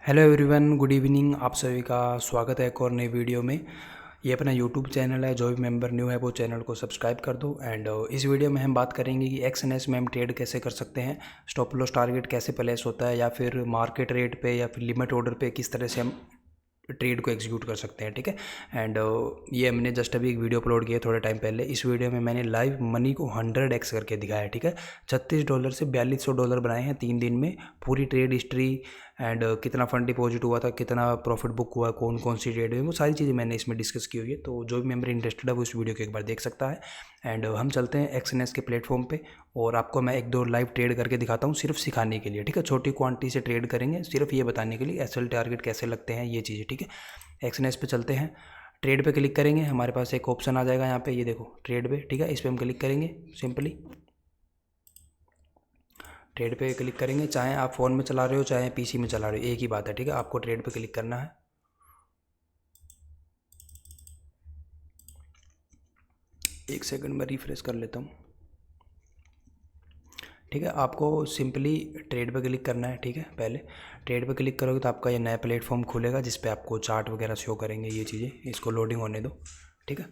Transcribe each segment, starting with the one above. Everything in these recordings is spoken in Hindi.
Hello everyone, good evening. आप सभी का स्वागत है एक और नई वीडियो में। ये अपना यूट्यूब चैनल है, जो भी मेंबर न्यू है वो चैनल को सब्सक्राइब कर दो। एंड इस वीडियो में हम बात करेंगे कि एक्सएनएस में हम ट्रेड कैसे कर सकते हैं, स्टॉप लॉस टारगेट कैसे प्लेस होता है, या फिर मार्केट रेट पे या फिर लिमिट ऑर्डर पे किस तरह से हम ट्रेड को एग्जीक्यूट कर सकते हैं। ठीक है। एंड ये हमने जस्ट अभी एक वीडियो अपलोड किया थोड़े टाइम पहले। इस वीडियो में मैंने लाइव मनी को 100x करके दिखाया है। ठीक है। $36 से $4200 बनाए हैं 3 दिन में। पूरी ट्रेड हिस्ट्री एंड कितना फंड डिपॉजिट हुआ था, कितना प्रॉफिट बुक हुआ, कौन कौन सी ट्रेड हुई, वो सारी चीज़ें मैंने इसमें डिस्कस की हुई है। तो जो भी मेंबर इंटरेस्टेड है वो इस वीडियो को एक बार देख सकता है। एंड हम चलते हैं एक्सएनएस के प्लेटफॉर्म पे, और आपको मैं एक दो लाइव ट्रेड करके दिखाता हूँ, सिर्फ सिखाने के लिए। ठीक है। छोटी क्वांटिटी से ट्रेड करेंगे, सिर्फ ये बताने के लिए एसएल टारगेट कैसे लगते हैं, ये चीज़ें। ठीक है। एक्सएनएस पे चलते हैं, ट्रेड पे क्लिक करेंगे, हमारे पास एक ऑप्शन आ जाएगा यहाँ पे, ये देखो ट्रेड पे। ठीक है। इस पर हम क्लिक करेंगे, सिंपली ट्रेड पे क्लिक करेंगे। चाहे आप फ़ोन में चला रहे हो चाहे पीसी में चला रहे हो, एक ही बात है। ठीक है। आपको ट्रेड पे क्लिक करना है। एक सेकंड में रिफ्रेश कर लेता हूँ। ठीक है। आपको सिंपली ट्रेड पे क्लिक करना है। ठीक है। पहले ट्रेड पे क्लिक करोगे तो आपका ये नया प्लेटफॉर्म खुलेगा, जिस पे आपको चार्ट वगैरह शो करेंगे, ये चीज़ें। इसको लोडिंग होने दो। ठीक है।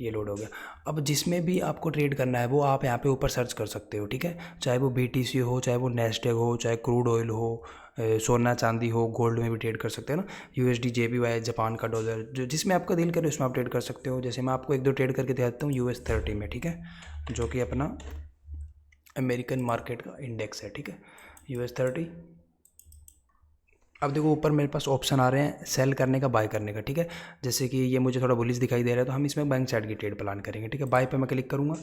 ये लोड हो गया। अब जिसमें भी आपको ट्रेड करना है वो आप यहाँ पे ऊपर सर्च कर सकते हो। ठीक है। चाहे वो BTC हो, चाहे वो नेस्डेक हो, चाहे क्रूड ऑयल हो, सोना चांदी हो, गोल्ड में भी ट्रेड कर सकते हो ना। USD JPY, जापान का डॉलर, जो जिसमें आपका दिल करे उसमें आप ट्रेड कर सकते हो। जैसे मैं आपको एक दो ट्रेड करके दिखाता हूँ US30 में। ठीक है। जो कि अपना अमेरिकन मार्केट का इंडेक्स है। ठीक है। US30। अब देखो ऊपर मेरे पास ऑप्शन आ रहे हैं सेल करने का, बाय करने का। ठीक है। जैसे कि ये मुझे थोड़ा बुलिश दिखाई दे रहा है, तो हम इसमें बैंक साइड की ट्रेड प्लान करेंगे। ठीक है। बाय पे मैं क्लिक करूँगा।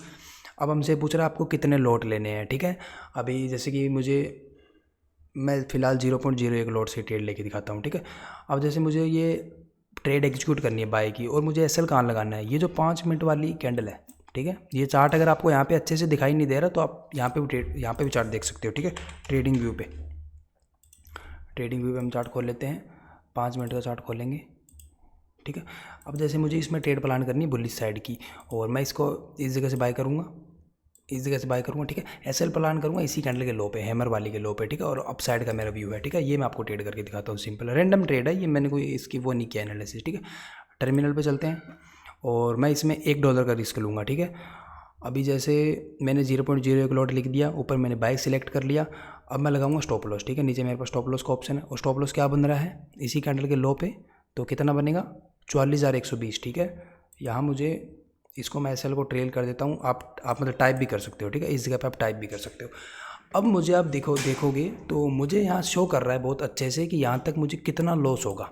अब हमसे पूछ रहा है आपको कितने लॉट लेने हैं। ठीक है। अभी जैसे कि मैं फ़िलहाल 0.01 लॉट से ट्रेड लेके दिखाता हूँ। ठीक है। अब जैसे मुझे ये ट्रेड एग्जीक्यूट करनी है बाय की, और मुझे एसएल कहाँ लगाना है, ये जो 5 मिनट वाली कैंडल है। ठीक है। ये चार्ट अगर आपको यहाँ पे अच्छे से दिखाई नहीं दे रहा तो आप यहाँ पे भी चार्ट देख सकते हो। ठीक है। ट्रेडिंग व्यू पे हम चार्ट खोल लेते हैं, 5 मिनट का चार्ट खोलेंगे। ठीक है। अब जैसे मुझे इसमें ट्रेड प्लान करनी है बुलिश साइड की, और मैं इसको इस जगह से बाय करूँगा, इस जगह से बाय करूँगा। ठीक है। एसएल प्लान करूँगा इसी कैंडल के लो पे, हैमर वाली के लो पे। ठीक है। और अप साइड का मेरा व्यू है। ठीक है। ये मैं आपको ट्रेड करके दिखाता हूँ, सिंपल रैंडम ट्रेड है ये, मैंने कोई इसकी वो नहीं किया एनालिसिस। ठीक है। टर्मिनल पे चलते हैं, और मैं इसमें $1 का रिस्क लूँगा। ठीक है। अभी जैसे मैंने 0.01 लॉट लिख दिया, ऊपर मैंने बाय सिलेक्ट कर लिया। अब मैं लगाऊंगा स्टॉप लॉस। ठीक है। नीचे मेरे पास स्टॉप लॉस का ऑप्शन है, और स्टॉप लॉस क्या बन रहा है इसी कैंडल के लो पे, तो कितना बनेगा 44,120। ठीक है। यहाँ मुझे इसको मैं एसएल को ट्रेल कर देता हूँ। आप मतलब टाइप भी कर सकते हो। ठीक है। इस जगह पे आप टाइप भी कर सकते हो। अब मुझे आप देखोगे तो मुझे यहाँ शो कर रहा है बहुत अच्छे से कि यहाँ तक मुझे कितना लॉस होगा।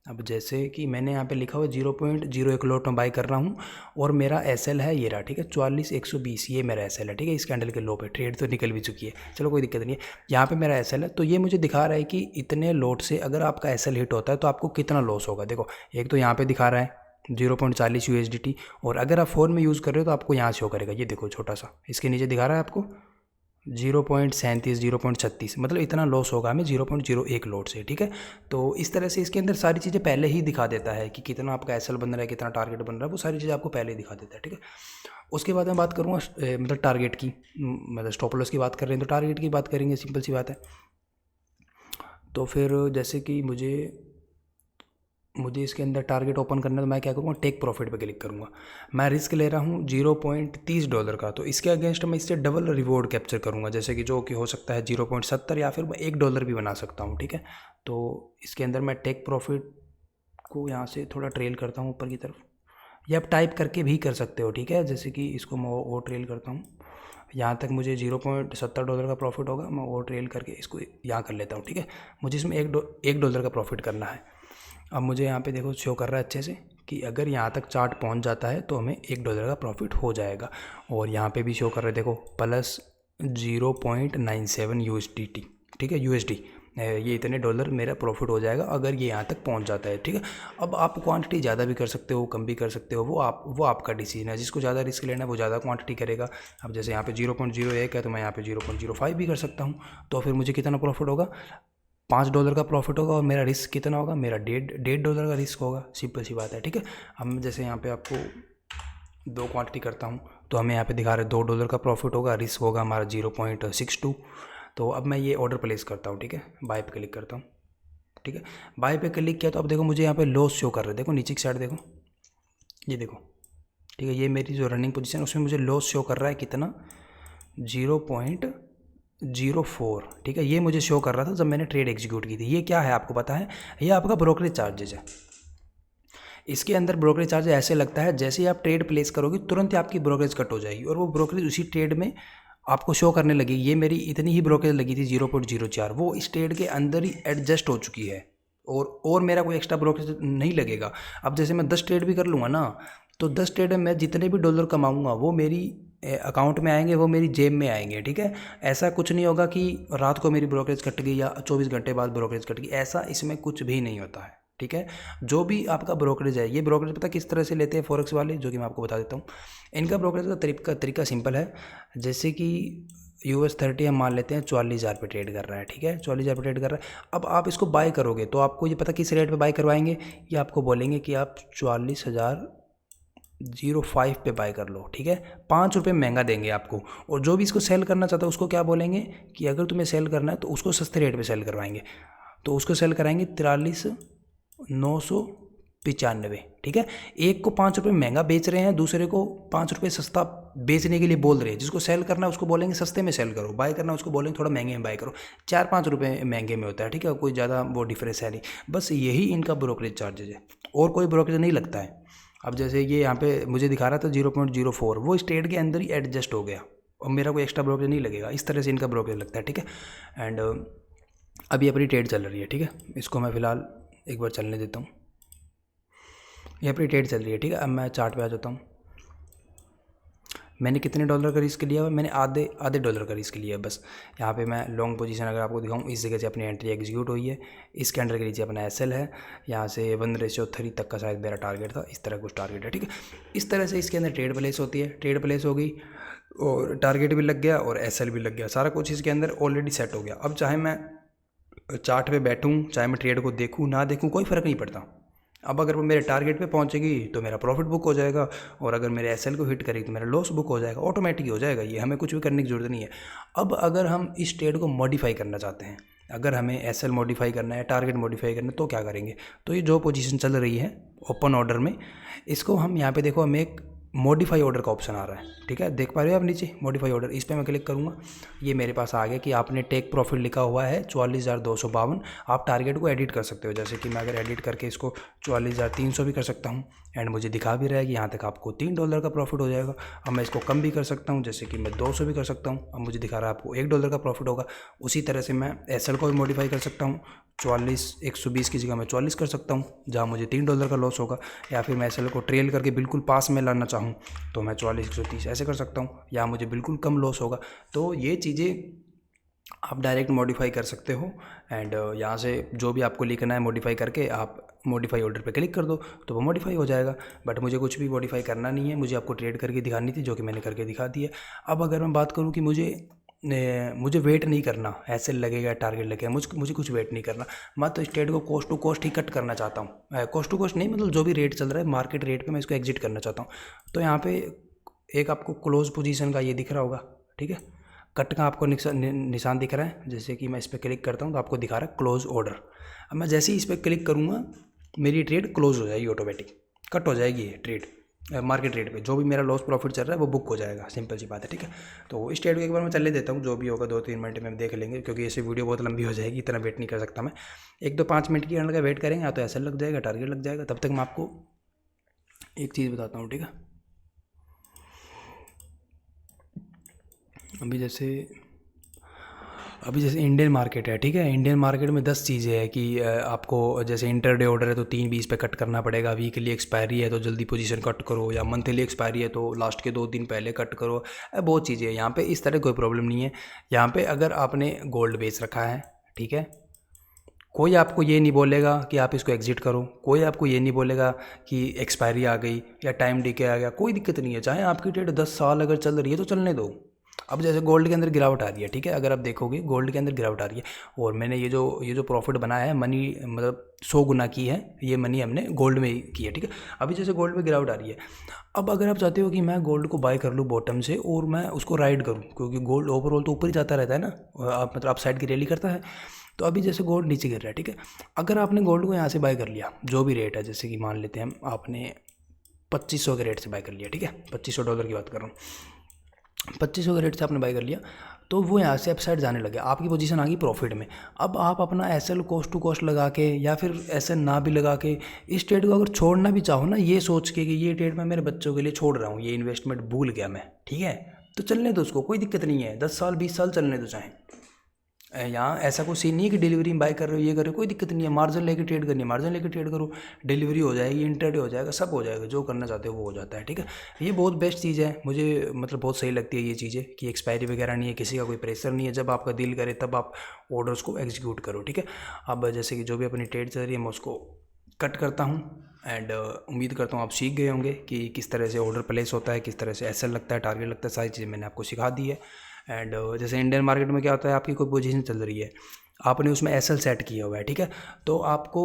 अब जैसे कि मैंने यहाँ पे लिखा हुआ 0.01 लॉट में बाई कर रहा हूँ, और मेरा एसएल है ये रहा। ठीक है। 44,120 ये मेरा एसएल है। ठीक है। इस कैंडल के लो पे ट्रेड तो निकल भी चुकी है, चलो कोई दिक्कत नहीं है। यहाँ पे मेरा एसएल है, तो ये मुझे दिखा रहा है कि इतने लॉट से अगर आपका एसएल हिट होता है तो आपको कितना लॉस होगा। देखो एक तो यहाँ पे दिखा रहा है 0.40 USDT, और अगर आप फ़ोन में यूज़ कर रहे हो तो आपको यहाँ शो करेगा, ये देखो छोटा सा इसके नीचे दिखा रहा है आपको 0.37, 0.36, मतलब इतना लॉस होगा हमें 0.01 लॉट से। ठीक है। तो इस तरह से इसके अंदर सारी चीज़ें पहले ही दिखा देता है कि कितना आपका एसएल बन रहा है, कितना टारगेट बन रहा है, वो सारी चीज़ें आपको पहले ही दिखा देता है। ठीक है। उसके बाद मैं बात करूँगा मतलब टारगेट की, मतलब स्टॉप लॉस की बात कर रहे हैं तो टारगेट की बात करेंगे, सिंपल सी बात है। तो फिर जैसे कि मुझे इसके अंदर टारगेट ओपन करना है, तो मैं क्या करूँगा टेक प्रॉफिट पे क्लिक करूँगा। मैं रिस्क ले रहा हूँ $0.30 का, तो इसके अगेंस्ट मैं इससे डबल रिवॉर्ड कैप्चर करूँगा, जैसे कि जो कि हो सकता है 0.70, या फिर मैं $1 भी बना सकता हूँ। ठीक है। तो इसके अंदर मैं टेक प्रॉफिट को यहाँ से थोड़ा ट्रेल करता हूँ ऊपर की तरफ, या आप टाइप करके भी कर सकते हो। ठीक है। जैसे कि इसको मैं वो ट्रेल करता हूँ, यहाँ तक मुझे $0.70 का प्रॉफिट होगा, मैं वो ट्रेल करके इसको यहाँ कर लेता हूँ। ठीक है। मुझे इसमें $1 का प्रॉफिट करना है। अब मुझे यहाँ पे देखो शो कर रहा है अच्छे से कि अगर यहाँ तक चार्ट पहुँच जाता है तो हमें $1 का प्रॉफिट हो जाएगा, और यहाँ पे भी शो कर रहा है देखो +0.97 USDT। ठीक है। USD, ये इतने डॉलर मेरा प्रॉफिट हो जाएगा अगर ये यहाँ तक पहुँच जाता है। ठीक है। अब आप क्वांटिटी ज़्यादा भी कर सकते हो, कम भी कर सकते हो, वो आपका डिसीजन है। जिसको ज़्यादा रिस्क लेना है वो ज़्यादा क्वांटिटी करेगा। अब जैसे यहाँ पे 0.01 है, तो मैं यहाँ पे 0.05 भी कर सकता हूँ। तो फिर मुझे कितना प्रॉफिट होगा, $5 का प्रॉफिट होगा, और मेरा रिस्क कितना होगा, मेरा डेढ़ डॉलर का रिस्क होगा। सिंपल सी बात है। ठीक है। हम जैसे यहाँ पे आपको दो क्वांटिटी करता हूँ, तो हमें यहाँ पे दिखा रहे $2 का प्रॉफिट होगा, रिस्क होगा हमारा 0.62। तो अब मैं ये ऑर्डर प्लेस करता हूँ। ठीक है। बाय पे क्लिक करता हूँ। ठीक है। बाय पे क्लिक किया तो अब देखो मुझे यहाँ पे लॉस शो कर रहा है, देखो नीचे की साइड देखो, ये देखो, ठीक है। ये मेरी जो रनिंग पोजीशन है उसमें मुझे लॉस शो कर रहा है कितना, 0.04, ठीक है। ये मुझे शो कर रहा था जब मैंने ट्रेड एग्जीक्यूट की थी। ये क्या है आपको पता है, ये आपका ब्रोकरेज चार्जेज है। इसके अंदर ब्रोकरेज चार्ज ऐसे लगता है जैसे ही आप ट्रेड प्लेस करोगे तुरंत ही आपकी ब्रोकरेज कट हो जाएगी और वो ब्रोकरेज उसी ट्रेड में आपको शो करने लगेगी। ये मेरी इतनी ही ब्रोकरेज लगी थी 0.04, वो इस ट्रेड के अंदर ही एडजस्ट हो चुकी है और मेरा कोई एक्स्ट्रा ब्रोकरेज नहीं लगेगा। अब जैसे मैं 10 ट्रेड भी कर लूँगा ना, तो 10 ट्रेड में मैं जितने भी डॉलर कमाऊँगा वो मेरी अकाउंट में आएंगे, वो मेरी जेब में आएंगे, ठीक है। ऐसा कुछ नहीं होगा कि रात को मेरी ब्रोकरेज कट गई या 24 घंटे बाद ब्रोकरेज कट गई, ऐसा इसमें कुछ भी नहीं होता है, ठीक है। जो भी आपका ब्रोकरेज है, ये ब्रोकरेज पता किस तरह से लेते हैं फॉरेक्स वाले, जो कि मैं आपको बता देता हूँ। इनका ब्रोकरेज का तरीका सिंपल है। जैसे कि US30 हम मान लेते हैं 44,000 पे ट्रेड कर रहा है, ठीक है, 44,000 पे ट्रेड कर रहा है। अब आप इसको बाय करोगे तो आपको ये पता किस रेट पे बाय करवाएंगे, ये आपको बोलेंगे कि आप 44,005 पे बाय कर लो, ठीक है। 5 रुपये महंगा देंगे आपको। और जो भी इसको सेल करना चाहता है उसको क्या बोलेंगे कि अगर तुम्हें सेल करना है तो उसको सस्ते रेट पे सेल करवाएंगे, तो उसको सेल कराएंगे 43,995, ठीक है। एक को 5 रुपये महंगा बेच रहे हैं, दूसरे को 5 रुपये सस्ता बेचने के लिए बोल रहे हैं। जिसको सेल करना है उसको बोलेंगे सस्ते में सेल करो, बाय करना है उसको बोलेंगे थोड़ा महंगे में बाय करो। 4-5 रुपये महंगे में होता है, ठीक है, कोई ज़्यादा वो डिफरेंस है नहीं। बस यही इनका ब्रोकरेज चार्जेज है और कोई ब्रोकरेज नहीं लगता है। अब जैसे ये यहाँ पे मुझे दिखा रहा था 0.04, वो इस ट्रेड के अंदर ही एडजस्ट हो गया और मेरा कोई एक्स्ट्रा ब्रोकरेज नहीं लगेगा। इस तरह से इनका ब्रोकरेज लगता है, ठीक है। एंड अभी अपनी ट्रेड चल रही है, ठीक है, इसको मैं फ़िलहाल एक बार चलने देता हूँ। ये अपनी ट्रेड चल रही है, ठीक है। अब मैं चार्ट पे आ जाता हूँ। मैंने कितने डॉलर का रिस्क लिया हुआ, मैंने आधे डॉलर का रिस्क लिया है बस। यहाँ पे मैं लॉन्ग पोजीशन अगर आपको दिखाऊँ, इस जगह से अपनी एंट्री एग्जीक्यूट हुई है। इसके अंडर के नीचे अपना SL है, यहाँ से 1:3 तक का शायद मेरा टारगेट था, इस तरह कुछ टारगेट है, ठीक है। इस तरह से इसके अंदर ट्रेड प्लेस होती है, ट्रेड प्लेस हो गई और टारगेट भी लग गया और SL भी लग गया, सारा कुछ इसके अंदर ऑलरेडी सेट हो गया। अब चाहे मैं चार्ट पे बैठूँ, चाहे मैं ट्रेड को देखूँ ना देखूँ, कोई फ़र्क नहीं पड़ता। अब अगर वो मेरे टारगेट पे पहुंचेगी तो मेरा प्रॉफिट बुक हो जाएगा और अगर मेरे SL को हिट करेगी तो मेरा लॉस बुक हो जाएगा, ऑटोमेटिक हो जाएगा। ये हमें कुछ भी करने की ज़रूरत नहीं है। अब अगर हम इस ट्रेड को मॉडिफाई करना चाहते हैं, अगर हमें SL मॉडिफाई करना है, टारगेट मॉडिफाई करना है, तो क्या करेंगे, तो ये जो पोजीशन चल रही है ओपन ऑर्डर में, इसको हम यहाँ पे देखो, हमें एक मॉडिफाई ऑर्डर का ऑप्शन आ रहा है, ठीक है, देख पा रहे हो आप नीचे मॉडिफाई ऑर्डर, इस पर मैं क्लिक करूँगा। ये मेरे पास आ गया कि आपने टेक प्रॉफिट लिखा हुआ है 44,252। आप टारगेट को एडिट कर सकते हो, जैसे कि मैं अगर एडिट करके इसको 44,300 भी कर सकता हूँ एंड मुझे दिखा भी रहा है कि यहाँ तक आपको $3 का प्रॉफिट हो जाएगा। अब मैं इसको कम भी कर सकता हूँ, जैसे कि मैं 200 भी कर सकता हूँ। अब मुझे दिखा रहा है आपको $1 का प्रॉफिट होगा। उसी तरह से मैं SL को भी मॉडिफाई कर सकता हूँ, 120 की जगह मैं 44 कर सकता हूँ, जहाँ मुझे $3 का लॉस होगा। या फिर मैं SL को ट्रेल करके बिल्कुल पास में लाना चाहूँ तो मैं 44-130 ऐसे कर सकता हूँ, या मुझे बिल्कुल कम लॉस होगा। तो ये चीज़ें आप डायरेक्ट मॉडिफाई कर सकते हो एंड यहाँ से जो भी आपको लिखना है मॉडिफाई करके आप मॉडिफाई ऑर्डर पे क्लिक कर दो तो वो मॉडिफाई हो जाएगा। बट मुझे कुछ भी मॉडिफाई करना नहीं है, मुझे आपको ट्रेड करके दिखानी थी, जो कि मैंने करके दिखा दी है। अब अगर मैं बात करूँ कि मुझे वेट नहीं करना, SL लगेगा टारगेट लगेगा, मुझे कुछ वेट नहीं करना, मैं तो इस ट्रेड को कॉस्ट टू कॉस्ट ही कट करना चाहता हूँ। कॉस्ट टू कॉस्ट नहीं, मतलब जो भी रेट चल रहा है मार्केट रेट पे मैं इसको एग्जिट करना चाहता हूँ। तो यहाँ पे एक आपको क्लोज पोजीशन का ये दिख रहा होगा, ठीक है, कट का आपको निशान दिख रहा है। जैसे कि मैं इस पर क्लिक करता हूँ तो आपको दिखा रहा है क्लोज ऑर्डर। अब मैं जैसे ही इस पर क्लिक करूँगा मेरी ट्रेड क्लोज हो जाएगी, ऑटोमेटिक कट हो जाएगी ये ट्रेड। मार्केट रेट पे जो भी मेरा लॉस प्रॉफिट चल रहा है वो बुक हो जाएगा, सिंपल सी बात है, ठीक है। तो इस ट्रेड को एक बार मैं चलने देता हूँ, जो भी होगा 2-3 मिनट में देख लेंगे, क्योंकि ऐसे वीडियो बहुत लंबी हो जाएगी, इतना वेट नहीं कर सकता मैं। 1-5 मिनट की अंडर का वेट करेंगे, या तो SL लग जाएगा, टारगेट लग जाएगा। तब तक मैं आपको एक चीज़ बताता हूँ, ठीक है। अभी जैसे इंडियन मार्केट है, ठीक है, इंडियन मार्केट में 10 चीज़ें हैं कि आपको जैसे इंटरडे ऑर्डर है तो 3:20 पे कट करना पड़ेगा, वीकली एक्सपायरी है तो जल्दी पोजीशन कट करो, या मंथली एक्सपायरी है तो लास्ट के 2 दिन पहले कट करो। बहुत चीज़ें हैं यहाँ पे, इस तरह कोई प्रॉब्लम नहीं है। यहाँ पे अगर आपने गोल्ड बेच रखा है, ठीक है, कोई आपको ये नहीं बोलेगा कि आप इसको एग्जिट करो, कोई आपको ये नहीं बोलेगा कि एक्सपायरी आ गई या टाइम डिके आ गया, कोई दिक्कत नहीं है। चाहे आपकी ट्रेड 10 साल अगर चल रही है तो चलने दो। अब जैसे गोल्ड के अंदर गिरावट आ रही है, ठीक है, अगर आप देखोगे गोल्ड के अंदर गिरावट आ रही है, और मैंने ये जो प्रॉफिट बनाया है, मनी मतलब 100 गुना की है ये मनी, हमने गोल्ड में की है, ठीक है। अभी जैसे गोल्ड में गिरावट आ रही है, अब अगर आप चाहते हो कि मैं गोल्ड को बाय कर लूँ बॉटम से और मैं उसको राइड करूँ, क्योंकि गोल्ड ओवरऑल तो ऊपर ही जाता रहता है ना, आप मतलब अप साइड की रैली करता है। तो अभी जैसे गोल्ड नीचे गिर रहा है, ठीक है। अगर आपने गोल्ड को यहाँ से बाय कर लिया, जो भी रेट है, जैसे कि मान लेते हैं हम, आपने 2500 के रेट से बाय कर लिया, ठीक है, $2500 की बात कर रहा हूँ, 2500 के रेट से आपने बाय कर लिया, तो वो यहाँ से अपसाइड जाने लगे, आपकी पोजीशन आ गई प्रॉफिट में। अब आप अपना एसएल कॉस्ट टू कॉस्ट लगा के या फिर एसएल ना भी लगा के इस ट्रेड को अगर छोड़ना भी चाहो ना, ये सोच के कि ये ट्रेड मैं मेरे बच्चों के लिए छोड़ रहा हूँ, ये इन्वेस्टमेंट भूल गया मैं, ठीक है, तो चलने दो उसको, कोई दिक्कत नहीं है, 10 साल 20 साल चलने दो चाहे। यहाँ ऐसा कोई सीन नहीं है कि डिलीवरी में बाय कर रहे हो, ये कर रहे हो, कोई दिक्कत नहीं है, मार्जिन लेके ट्रेड करनी है, मार्जिन लेके ट्रेड करो, डिलीवरी हो जाएगी, इंटरडे हो जाएगा, सब हो जाएगा, जो करना चाहते हो वो हो जाता है, ठीक है। ये बहुत बेस्ट चीज़ है, मुझे मतलब बहुत सही लगती है ये चीज़ें कि एक्सपायरी वगैरह नहीं है, किसी का कोई प्रेशर नहीं है, जब आपका दिल करे तब आप ऑर्डर्स को एग्जीक्यूट करो, ठीक है। अब जैसे कि जो भी अपनी ट्रेड चल रही है मैं उसको कट करता हूँ एंड उम्मीद करता हूँ आप सीख गए होंगे कि किस तरह से ऑर्डर प्लेस होता है, किस तरह से एसएल लगता है, टारगेट लगता है, सारी चीज़ें मैंने आपको सिखा दी है। एंड जैसे इंडियन मार्केट में क्या होता है, आपकी कोई पोजीशन चल रही है, आपने उसमें एसएल सेट किया हुआ है, ठीक है, तो आपको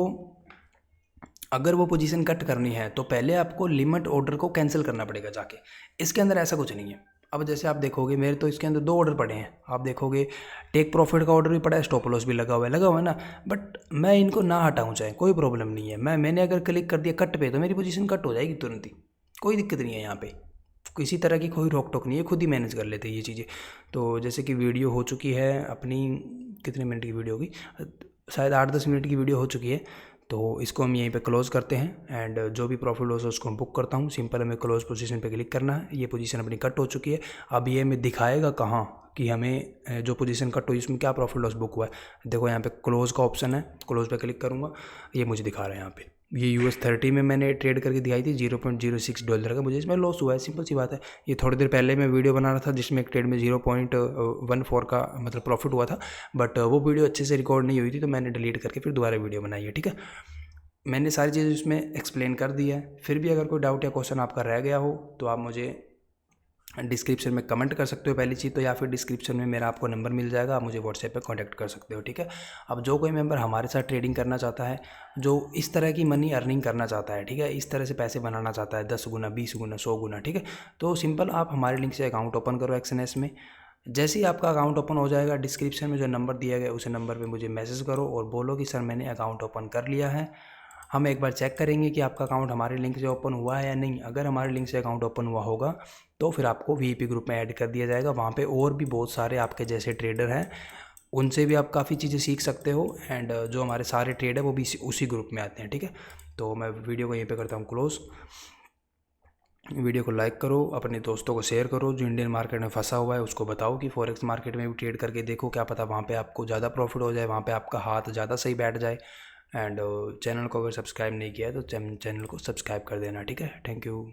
अगर वो पोजीशन कट करनी है तो पहले आपको लिमिट ऑर्डर को कैंसिल करना पड़ेगा जाके। इसके अंदर ऐसा कुछ नहीं है। अब जैसे आप देखोगे मेरे तो इसके अंदर 2 ऑर्डर पड़े हैं, आप देखोगे टेक प्रॉफिट का ऑर्डर भी पड़ा है, स्टॉप लॉस भी लगा हुआ है ना, बट मैं इनको ना हटाऊँ चाहे कोई प्रॉब्लम नहीं है, मैंने अगर क्लिक कर दिया कट पे तो मेरी पोजीशन कट हो जाएगी तुरंत ही, कोई दिक्कत नहीं है, यहाँ पे किसी तरह की कोई रोक टोक नहीं है, खुद ही मैनेज कर लेते हैं ये चीज़ें। तो जैसे कि वीडियो हो चुकी है अपनी, कितने मिनट की वीडियो होगी, शायद 8-10 मिनट की वीडियो हो चुकी है, तो इसको हम यहीं पे क्लोज़ करते हैं एंड जो भी प्रॉफिट लॉस है उसको हम बुक करता हूँ। सिंपल हमें क्लोज पोजीशन पे क्लिक करना है, ये पोजीशन अपनी कट हो चुकी है। अब ये हमें दिखाएगा कहाँ कि हमें जो पोजीशन कट हुई उसमें क्या प्रॉफिट लॉस बुक हुआ है। देखो यहाँ पे क्लोज़ का ऑप्शन है, क्लोज़ पे क्लिक करूँगा, ये मुझे दिखा रहा है यहाँ पे। ये US30 में मैंने ट्रेड करके दिखाई थी, $0.06 का मुझे इसमें लॉस हुआ है, सिंपल सी बात है। ये थोड़ी देर पहले मैं वीडियो बना रहा था जिसमें एक ट्रेड में 0.14 का मतलब प्रॉफिट हुआ था, बट वो वीडियो अच्छे से रिकॉर्ड नहीं हुई थी तो मैंने डिलीट करके फिर दोबारा वीडियो बनाई है, ठीक है। मैंने सारी चीज़ें उसमें एक्सप्लेन कर दी है। फिर भी अगर कोई डाउट या क्वेश्चन आपका रह गया हो तो आप मुझे डिस्क्रिप्शन में कमेंट कर सकते हो पहली चीज़ तो, या फिर डिस्क्रिप्शन में मेरा आपको नंबर मिल जाएगा, आप मुझे व्हाट्सएप पे कांटेक्ट कर सकते हो, ठीक है। अब जो कोई मेंबर हमारे साथ ट्रेडिंग करना चाहता है, जो इस तरह की मनी अर्निंग करना चाहता है, ठीक है, इस तरह से पैसे बनाना चाहता है 10 गुना 20 गुना 100 गुना, ठीक है, तो सिंपल आप हमारे लिंक से अकाउंट ओपन करो एक्सएनएस में। जैसे ही आपका अकाउंट ओपन हो जाएगा, डिस्क्रिप्शन में जो नंबर दिया गया उस नंबर पर मुझे मैसेज करो और बोलो कि सर मैंने अकाउंट ओपन कर लिया है। हम एक बार चेक करेंगे कि आपका अकाउंट हमारे लिंक से ओपन हुआ है या नहीं। अगर हमारे लिंक से अकाउंट ओपन हुआ होगा तो फिर आपको वीआईपी ग्रुप में ऐड कर दिया जाएगा। वहाँ पे और भी बहुत सारे आपके जैसे ट्रेडर हैं, उनसे भी आप काफ़ी चीज़ें सीख सकते हो एंड जो हमारे सारे ट्रेड है वो भी उसी ग्रुप में आते हैं, ठीक है। तो मैं वीडियो को यहीं पे करता हूँ क्लोज़। वीडियो को लाइक करो, अपने दोस्तों को शेयर करो, जो इंडियन मार्केट में फंसा हुआ है उसको बताओ कि फॉरेक्स मार्केट में भी ट्रेड करके देखो, क्या पता वहाँ पे आपको ज़्यादा प्रॉफिट हो जाए, वहाँ पे आपका हाथ ज़्यादा सही बैठ जाए। एंड चैनल को अगर सब्सक्राइब नहीं किया है तो चैनल को सब्सक्राइब कर देना, ठीक है। Thank you.